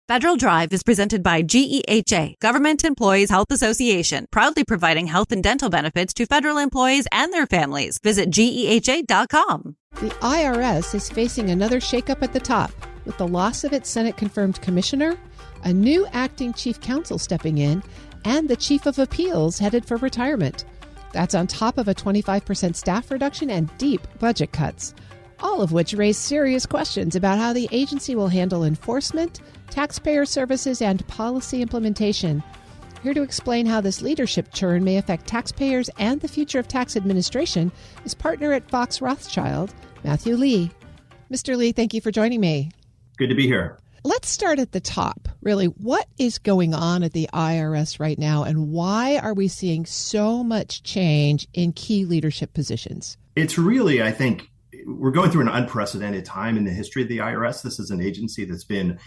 Federal Drive is presented by GEHA, Government Employees Health Association, proudly providing health and dental benefits to federal employees and their families. Visit GEHA.com. The IRS is facing another shakeup at the top with the loss of its Senate-confirmed commissioner, a new acting chief counsel stepping in, and the chief of appeals headed for retirement. That's on top of a 25% staff reduction and deep budget cuts, all of which raise serious questions about how the agency will handle enforcement, taxpayer services, and policy implementation. Here to explain how this leadership churn may affect taxpayers and the future of tax administration is partner at Fox Rothschild, Matthew Lee. Mr. Lee, thank you for joining me. Good to be here. Let's start at the top. Really, what is going on at the IRS right now, and why are we seeing so much change in key leadership positions? It's really, I think, we're going through an unprecedented time in the history of the IRS. This is an agency that's been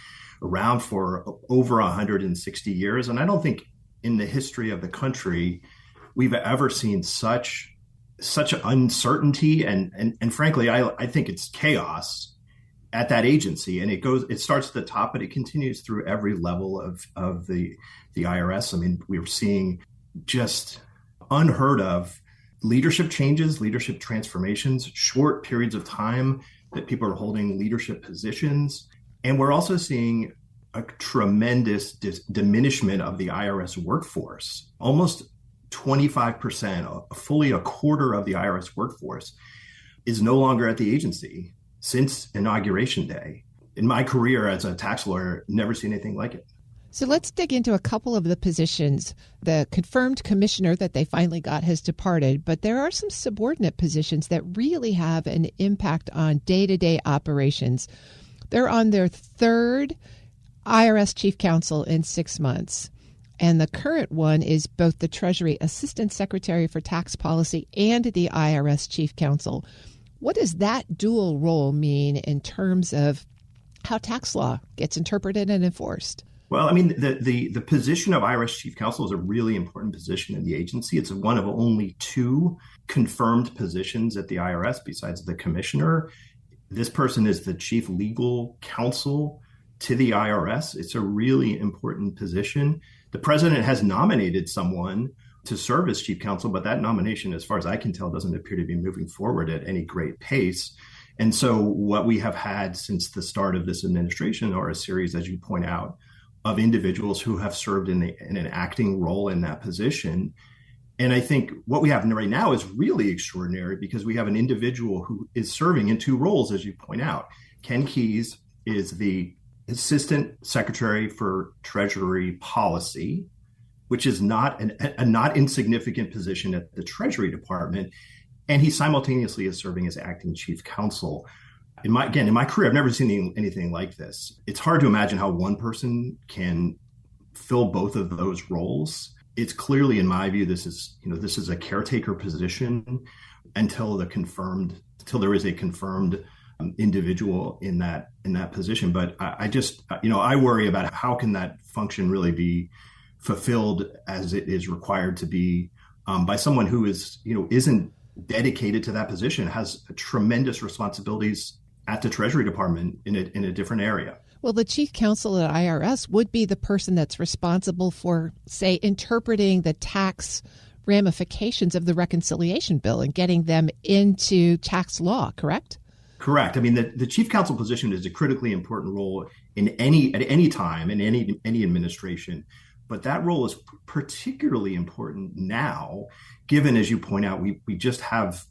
around for over 160 years. And I don't think in the history of the country, we've ever seen such uncertainty. And frankly, I think it's chaos at that agency. And it starts at the top, but it continues through every level of the IRS. I mean, we're seeing just unheard of leadership changes, leadership transformations, short periods of time that people are holding leadership positions. And we're also seeing a tremendous diminishment of the IRS workforce. Almost 25%, fully a quarter of the IRS workforce is no longer at the agency since Inauguration Day. In my career as a tax lawyer, never seen anything like it. So let's dig into a couple of the positions. The confirmed commissioner that they finally got has departed, but there are some subordinate positions that really have an impact on day-to-day operations. They're on their third IRS chief counsel in 6 months. And the current one is both the Treasury Assistant Secretary for Tax Policy and the IRS chief counsel. What does that dual role mean in terms of how tax law gets interpreted and enforced? Well, I mean, the position of IRS chief counsel is a really important position in the agency. It's one of only two confirmed positions at the IRS besides the commissioner. This person is the chief legal counsel to the IRS. It's a really important position. The president has nominated someone to serve as chief counsel, but that nomination, as far as I can tell, doesn't appear to be moving forward at any great pace. And so what we have had since the start of this administration are a series, as you point out, of individuals who have served in an acting role in that position. And I think what we have right now is really extraordinary because we have an individual who is serving in two roles, as you point out. Ken Keyes is the Assistant Secretary for Treasury Policy, which is not a not insignificant position at the Treasury Department. And he simultaneously is serving as acting chief counsel. In my career, I've never seen anything like this. It's hard to imagine how one person can fill both of those roles. It's clearly, in my view, this is a caretaker position until there is a confirmed individual in that position. But I worry about how can that function really be fulfilled as it is required to be by someone who isn't dedicated to that position, has tremendous responsibilities at the Treasury Department in a different area. Well, the chief counsel at IRS would be the person that's responsible for, say, interpreting the tax ramifications of the reconciliation bill and getting them into tax law, correct? Correct. I mean, the chief counsel position is a critically important role at any time in any administration. But that role is particularly important now, given, as you point out, we just have,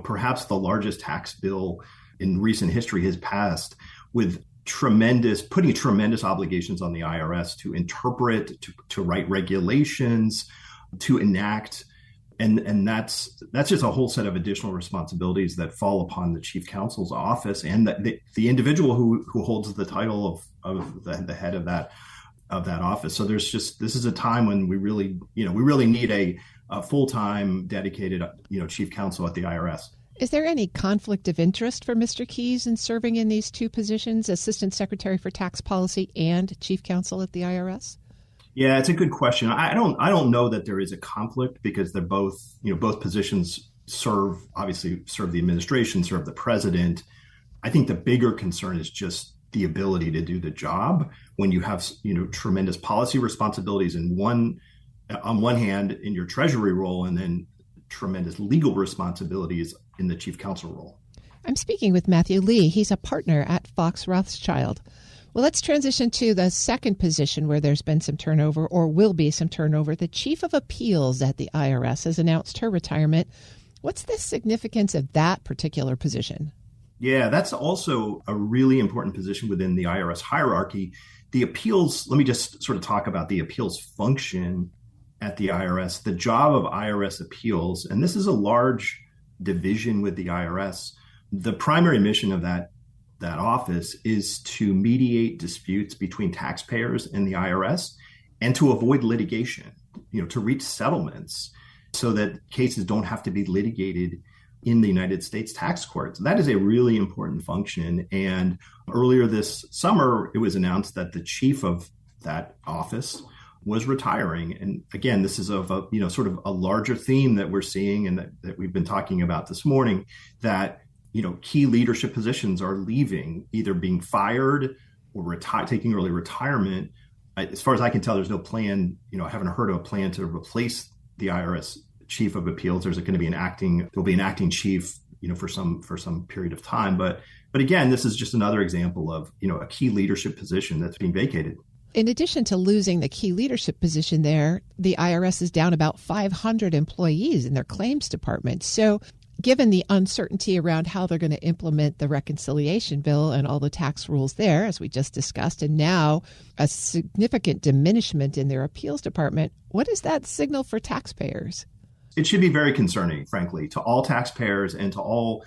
perhaps the largest tax bill in recent history has passed with putting tremendous obligations on the IRS to interpret, to write regulations, to enact. And that's just a whole set of additional responsibilities that fall upon the chief counsel's office and the individual who holds the title of the head of that office. So this is a time when we really need a full-time dedicated, chief counsel at the IRS. Is there any conflict of interest for Mr. Keyes in serving in these two positions, Assistant Secretary for Tax Policy and Chief Counsel at the IRS? Yeah, it's a good question. I don't know that there is a conflict because they're both positions serve the administration, serve the president. I think the bigger concern is just the ability to do the job when you have, tremendous policy responsibilities on one hand in your treasury role, and then tremendous legal responsibilities in the chief counsel role. I'm speaking with Matthew Lee. He's a partner at Fox Rothschild. Well, let's transition to the second position where there's been some turnover, or will be some turnover. The chief of appeals at the IRS has announced her retirement. What's the significance of that particular position? Yeah, that's also a really important position within the IRS hierarchy. The appeals, let me just sort of talk about the appeals function at the IRS. The job of IRS appeals, and this is a large division with the IRS, the primary mission of that office is to mediate disputes between taxpayers and the IRS and to avoid litigation, to reach settlements so that cases don't have to be litigated in the United States tax courts. That is a really important function. And earlier this summer, it was announced that the chief of that office was retiring. And again, this is of sort of a larger theme that we're seeing and that we've been talking about this morning, that key leadership positions are leaving, either being fired or taking early retirement. As far as I can tell, there's no plan. I haven't heard of a plan to replace the IRS chief of appeals. There'll be an acting chief, for some period of time. But again, this is just another example of, a key leadership position that's being vacated. In addition to losing the key leadership position there, the IRS is down about 500 employees in their claims department. So given the uncertainty around how they're going to implement the reconciliation bill and all the tax rules there, as we just discussed, and now a significant diminishment in their appeals department, what does that signal for taxpayers? It should be very concerning, frankly, to all taxpayers and to all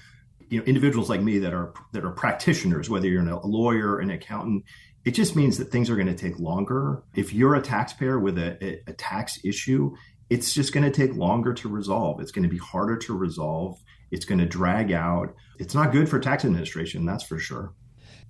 individuals like me that are practitioners, whether you're a lawyer, an accountant. It just means that things are going to take longer. If you're a taxpayer with a tax issue, it's just going to take longer to resolve. It's going to be harder to resolve. It's going to drag out. It's not good for tax administration, that's for sure.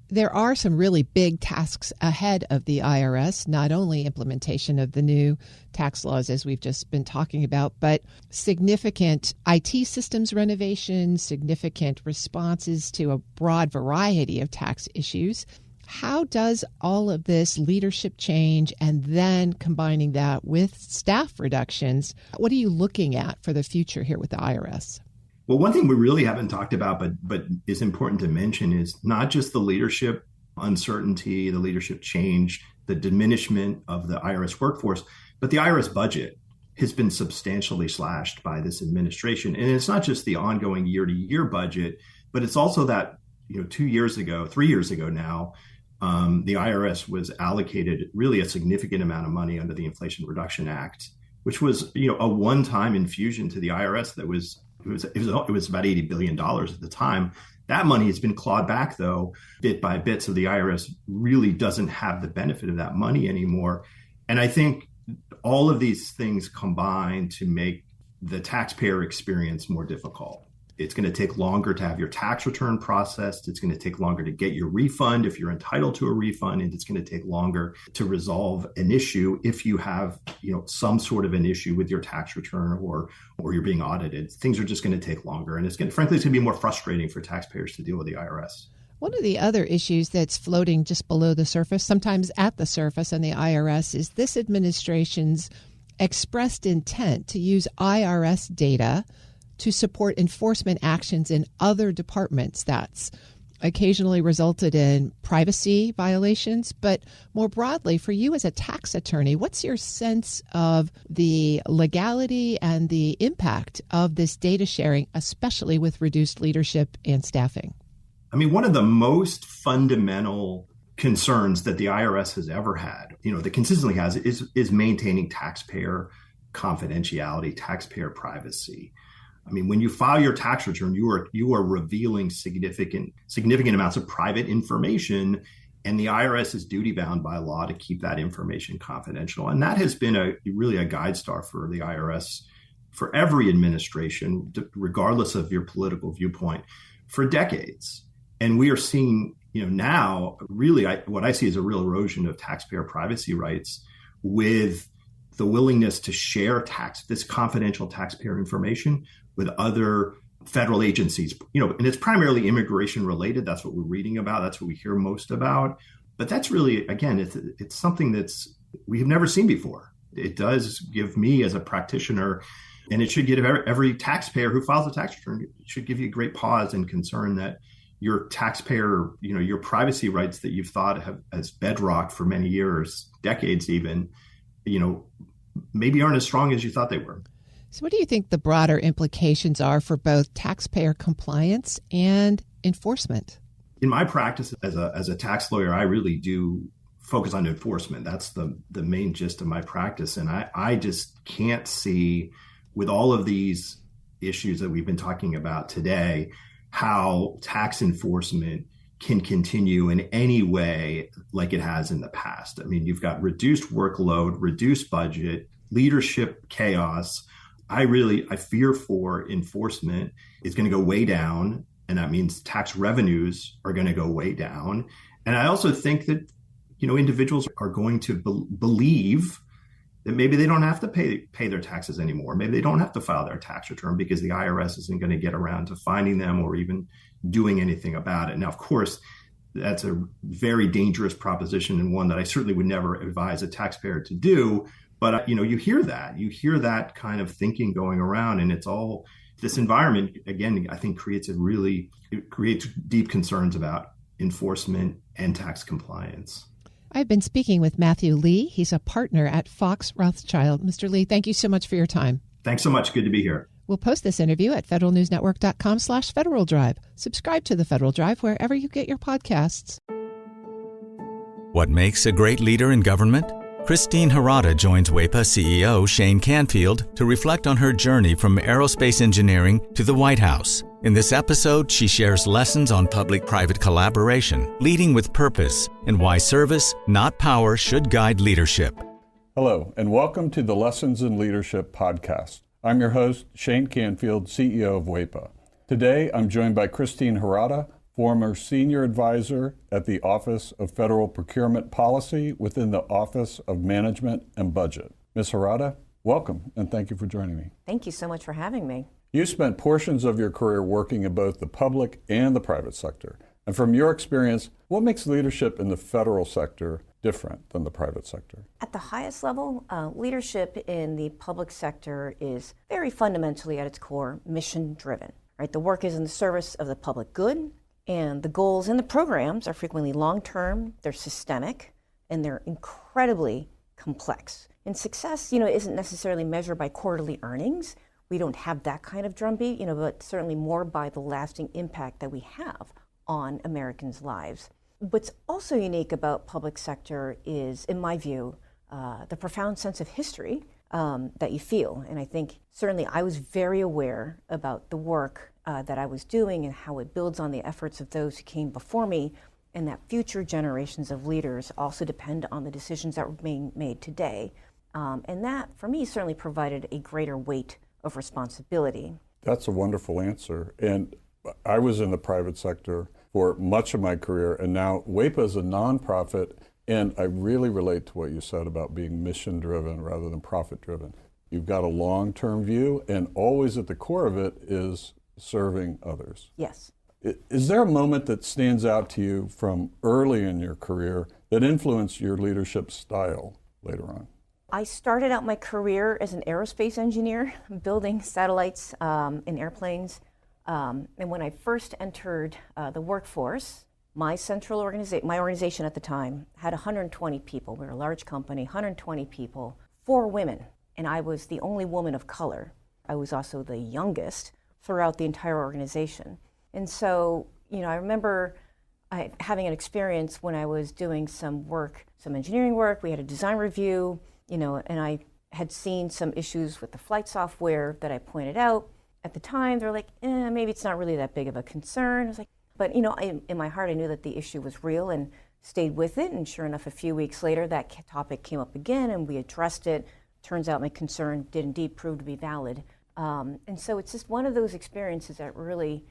There are some really big tasks ahead of the IRS, not only implementation of the new tax laws, as we've just been talking about, but significant IT systems renovations, significant responses to a broad variety of tax issues. How does all of this leadership change and then combining that with staff reductions, what are you looking at for the future here with the IRS? Well, one thing we really haven't talked about, but is important to mention, is not just the leadership uncertainty, the leadership change, the diminishment of the IRS workforce, but the IRS budget has been substantially slashed by this administration. And it's not just the ongoing year-to-year budget, but it's also that 3 years ago now, the IRS was allocated really a significant amount of money under the Inflation Reduction Act, which was a one-time infusion to the IRS that was about $80 billion at the time. That money has been clawed back, though, bit by bit. So the IRS really doesn't have the benefit of that money anymore. And I think all of these things combine to make the taxpayer experience more difficult. It's going to take longer to have your tax return processed. It's going to take longer to get your refund if you're entitled to a refund. And it's going to take longer to resolve an issue if you have, some sort of an issue with your tax return or you're being audited. Things are just going to take longer. And it's going to be more frustrating for taxpayers to deal with the IRS. One of the other issues that's floating just below the surface, sometimes at the surface in the IRS, is this administration's expressed intent to use IRS data to support enforcement actions in other departments. That's occasionally resulted in privacy violations. But more broadly, for you as a tax attorney, what's your sense of the legality and the impact of this data sharing, especially with reduced leadership and staffing? I mean, one of the most fundamental concerns that the IRS has ever had, that consistently has, is maintaining taxpayer confidentiality, taxpayer privacy. I mean, when you file your tax return, you are revealing significant amounts of private information, and the IRS is duty bound by law to keep that information confidential. And that has been really a guide star for the IRS, for every administration, regardless of your political viewpoint, for decades. And we are seeing, now really what I see is a real erosion of taxpayer privacy rights with the willingness to share this confidential taxpayer information with other federal agencies, and it's primarily immigration related. That's what we're reading about. That's what we hear most about. But that's really, again, it's something we have never seen before. It does give me as a practitioner, and it should give every taxpayer who files a tax return, it should give you a great pause and concern that your taxpayer, your privacy rights that you've thought as bedrock for many years, decades even, maybe aren't as strong as you thought they were. So what do you think the broader implications are for both taxpayer compliance and enforcement? In my practice as a tax lawyer, I really do focus on enforcement. That's the main gist of my practice. And I just can't see, with all of these issues that we've been talking about today, how tax enforcement can continue in any way like it has in the past. I mean, you've got reduced workload, reduced budget, leadership chaos. I fear for enforcement is going to go way down, and that means tax revenues are going to go way down. And I also think that, individuals are going to believe that maybe they don't have to pay their taxes anymore. Maybe they don't have to file their tax return because the IRS isn't going to get around to finding them or even doing anything about it. Now, of course, that's a very dangerous proposition, and one that I certainly would never advise a taxpayer to do. But, you hear that kind of thinking going around, and it's all this environment, again, I think creates deep concerns about enforcement and tax compliance. I've been speaking with Matthew Lee. He's a partner at Fox Rothschild. Mr. Lee, thank you so much for your time. Thanks so much. Good to be here. We'll post this interview at federalnewsnetwork.com/Federal Drive. Subscribe to the Federal Drive wherever you get your podcasts. What makes a great leader in government? Christine Harada joins WEPA CEO Shane Canfield to reflect on her journey from aerospace engineering to the White House. In this episode, she shares lessons on public-private collaboration, leading with purpose, and why service, not power, should guide leadership. Hello, and welcome to the Lessons in Leadership podcast. I'm your host, Shane Canfield, CEO of WEPA. Today, I'm joined by Christine Harada, former senior advisor at the Office of Federal Procurement Policy within the Office of Management and Budget. Ms. Harada, welcome, and thank you for joining me. Thank you so much for having me. You spent portions of your career working in both the public and the private sector. And from your experience, what makes leadership in the federal sector different than the private sector? At the highest level, leadership in the public sector is very fundamentally at its core mission-driven. Right? The work is in the service of the public good, and the goals and the programs are frequently long-term, they're systemic, and they're incredibly complex. And success, isn't necessarily measured by quarterly earnings. We don't have that kind of drumbeat, but certainly more by the lasting impact that we have on Americans' lives. What's also unique about public sector is, in my view, the profound sense of history that you feel. And I think certainly I was very aware about the work that I was doing and how it builds on the efforts of those who came before me, and that future generations of leaders also depend on the decisions that were being made today. And that, for me, certainly provided a greater weight of responsibility. That's a wonderful answer. And I was in the private sector for much of my career, and now WEPA is a nonprofit, and I really relate to what you said about being mission-driven rather than profit-driven. You've got a long-term view, and always at the core of it is serving others. Yes. Is there a moment that stands out to you from early in your career that influenced your leadership style later on? I started out my career as an aerospace engineer, building satellites and airplanes. And when I first entered the workforce, my organization at the time had 120 people. We were a large company, 120 people, 4 women, and I was the only woman of color. I was also the youngest throughout the entire organization. And so, I remember having an experience when I was doing some engineering work. We had a design review, and I had seen some issues with the flight software that I pointed out. At the time, they're like, maybe it's not really that big of a concern. I was like, but in my heart, I knew that the issue was real and stayed with it. And sure enough, a few weeks later, that topic came up again and we addressed it. Turns out my concern did indeed prove to be valid. And so it's just one of those experiences that really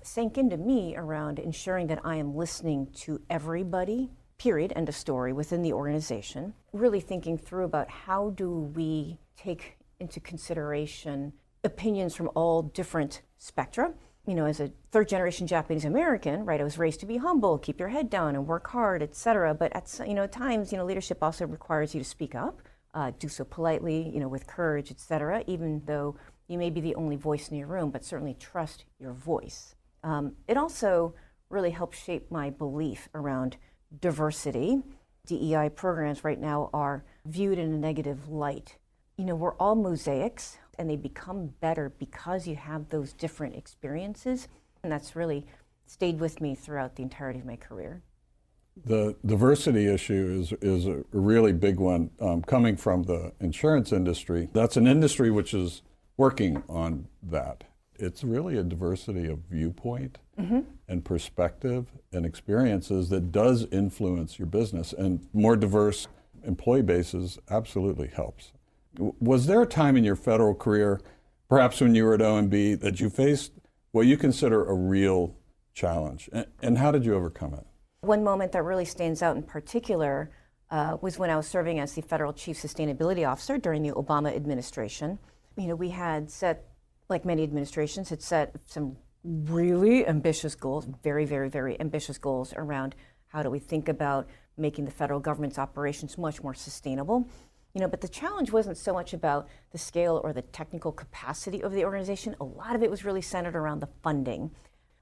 sank into me around ensuring that I am listening to everybody, period, end of story, within the organization, really thinking through about how do we take into consideration opinions from all different spectra. As a third generation Japanese American, right, I was raised to be humble, keep your head down and work hard, etc. But at times, leadership also requires you to speak up, do so politely, with courage, etc. Even though you may be the only voice in your room, but certainly trust your voice. It also really helps shape my belief around diversity. DEI programs right now are viewed in a negative light. We're all mosaics, and they become better because you have those different experiences. And that's really stayed with me throughout the entirety of my career. The diversity issue is a really big one coming from the insurance industry. That's an industry which is working on that. It's really a diversity of viewpoint and perspective and experiences that does influence your business, and more diverse employee bases absolutely helps. Was there a time in your federal career, perhaps when you were at OMB, that you faced what you consider a real challenge, and how did you overcome it? One moment that really stands out in particular was when I was serving as the Federal Chief Sustainability Officer during the Obama administration. We had set, like many administrations, had set some really ambitious goals, very, very, very ambitious goals around how do we think about making the federal government's operations much more sustainable. But the challenge wasn't so much about the scale or the technical capacity of the organization. A lot of it was really centered around the funding.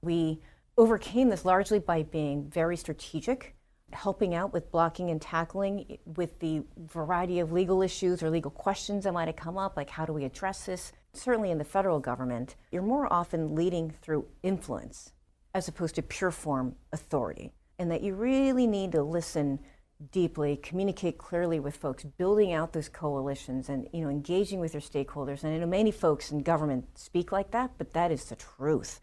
We overcame this largely by being very strategic, helping out with blocking and tackling with the variety of legal issues or legal questions that might have come up, like how do we address this? Certainly in the federal government, you're more often leading through influence as opposed to pure form authority, and that you really need to listen deeply, communicate clearly with folks, building out those coalitions and engaging with your stakeholders. And I know many folks in government speak like that, but that is the truth.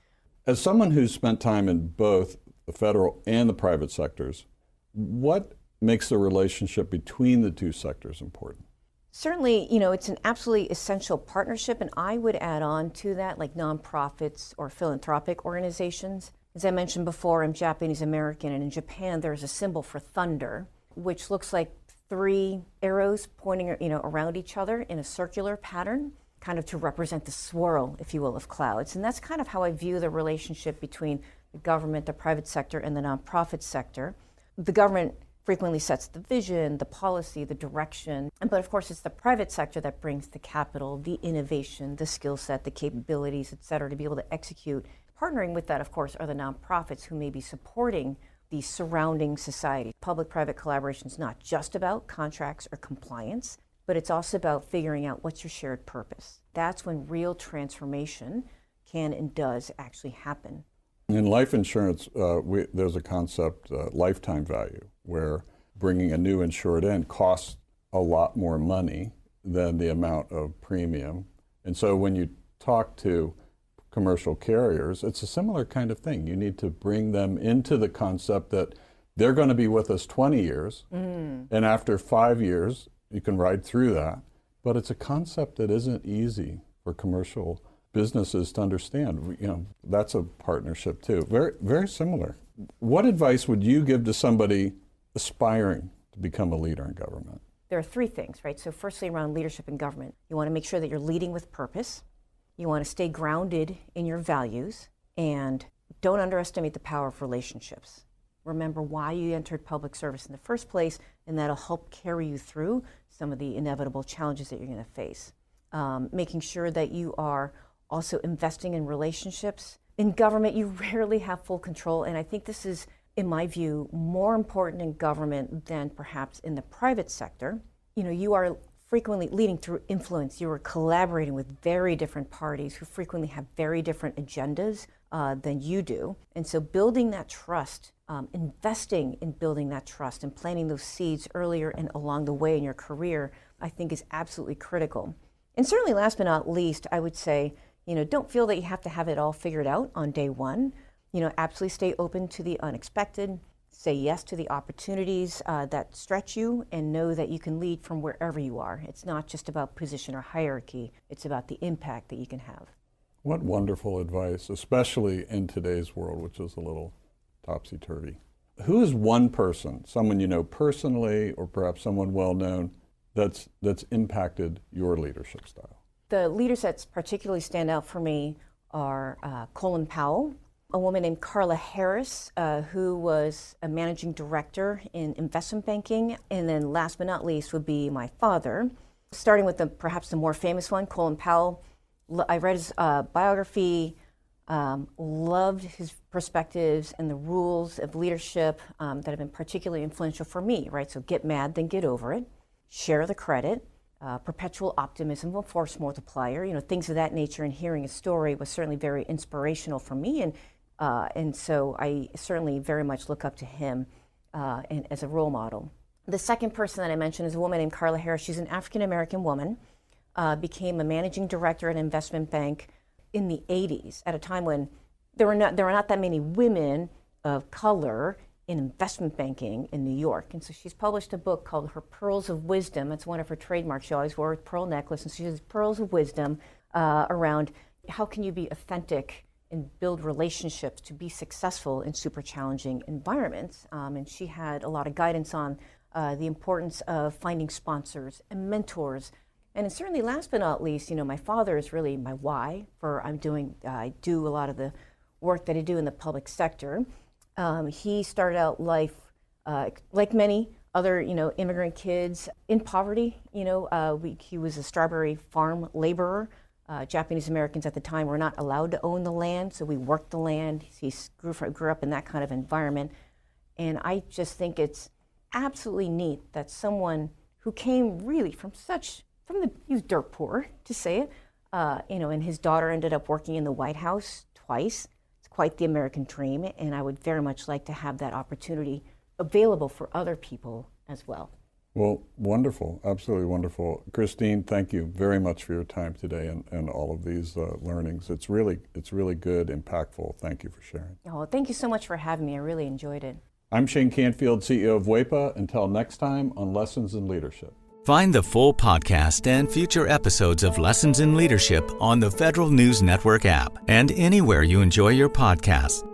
As someone who's spent time in both the federal and the private sectors, what makes the relationship between the two sectors important? Certainly, it's an absolutely essential partnership, and I would add on to that, like nonprofits or philanthropic organizations. As I mentioned before, I'm Japanese American, and in Japan there's a symbol for thunder, which looks like 3 arrows pointing around each other in a circular pattern, kind of to represent the swirl, if you will, of clouds. And that's kind of how I view the relationship between the government, the private sector, and the nonprofit sector. The government frequently sets the vision, the policy, the direction, but of course it's the private sector that brings the capital, the innovation, the skill set, the capabilities, et cetera, to be able to execute. Partnering with that, of course, are the nonprofits who may be supporting the surrounding society. Public-private collaboration is not just about contracts or compliance, but it's also about figuring out what's your shared purpose. That's when real transformation can and does actually happen. In life insurance, there's a concept, lifetime value, where bringing a new insured in costs a lot more money than the amount of premium. And so when you talk to commercial carriers, it's a similar kind of thing. You need to bring them into the concept that they're going to be with us 20 years, and after 5 years, you can ride through that. But it's a concept that isn't easy for commercial businesses to understand. That's a partnership too. Very, very similar. What advice would you give to somebody aspiring to become a leader in government? There are 3 things, right? So firstly, around leadership in government, you want to make sure that you're leading with purpose. You want to stay grounded in your values, and don't underestimate the power of relationships. Remember why you entered public service in the first place, and that'll help carry you through some of the inevitable challenges that you're going to face. Making sure that you are also investing in relationships. In government, you rarely have full control, and I think this is, in my view, more important in government than perhaps in the private sector. You are frequently leading through influence. You are collaborating with very different parties who frequently have very different agendas than you do. And so building that trust, investing in building that trust and planting those seeds earlier and along the way in your career, I think is absolutely critical. And certainly last but not least, I would say, don't feel that you have to have it all figured out on day one. Absolutely stay open to the unexpected. Say yes to the opportunities that stretch you, and know that you can lead from wherever you are. It's not just about position or hierarchy. It's about the impact that you can have. What wonderful advice, especially in today's world, which is a little topsy-turvy. Who is one person, someone you know personally, or perhaps someone well-known, that's impacted your leadership style? The leaders that particularly stand out for me are Colin Powell, a woman named Carla Harris, who was a managing director in investment banking, and then last but not least would be my father. Starting with perhaps the more famous one, Colin Powell. I read his biography, loved his perspectives and the rules of leadership that have been particularly influential for me, right? So get mad, then get over it, share the credit, perpetual optimism, a force multiplier, things of that nature. And hearing his story was certainly very inspirational for me. And so I certainly very much look up to him as a role model. The second person that I mentioned is a woman named Carla Harris. She's an African-American woman, became a managing director at an investment bank in the 80s, at a time when there were not that many women of color in investment banking in New York. And so she's published a book called Her Pearls of Wisdom. It's one of her trademarks. She always wore a pearl necklace, and she has Pearls of Wisdom around how can you be authentic and build relationships to be successful in super challenging environments. And she had a lot of guidance on the importance of finding sponsors and mentors. And certainly last but not least, my father is really my why for I do a lot of the work that I do in the public sector. He started out life like many other, immigrant kids in poverty. He was a strawberry farm laborer. Japanese Americans at the time were not allowed to own the land, so we worked the land. He grew up in that kind of environment. And I just think it's absolutely neat that someone who came really he was dirt poor, to say it, and his daughter ended up working in the White House twice. It's quite the American dream, and I would very much like to have that opportunity available for other people as well. Well, wonderful, absolutely wonderful. Christine, thank you very much for your time today and all of these learnings. It's really good, impactful. Thank you for sharing. Oh, thank you so much for having me. I really enjoyed it. I'm Shane Canfield, CEO of WEPA. Until next time on Lessons in Leadership. Find the full podcast and future episodes of Lessons in Leadership on the Federal News Network app and anywhere you enjoy your podcasts.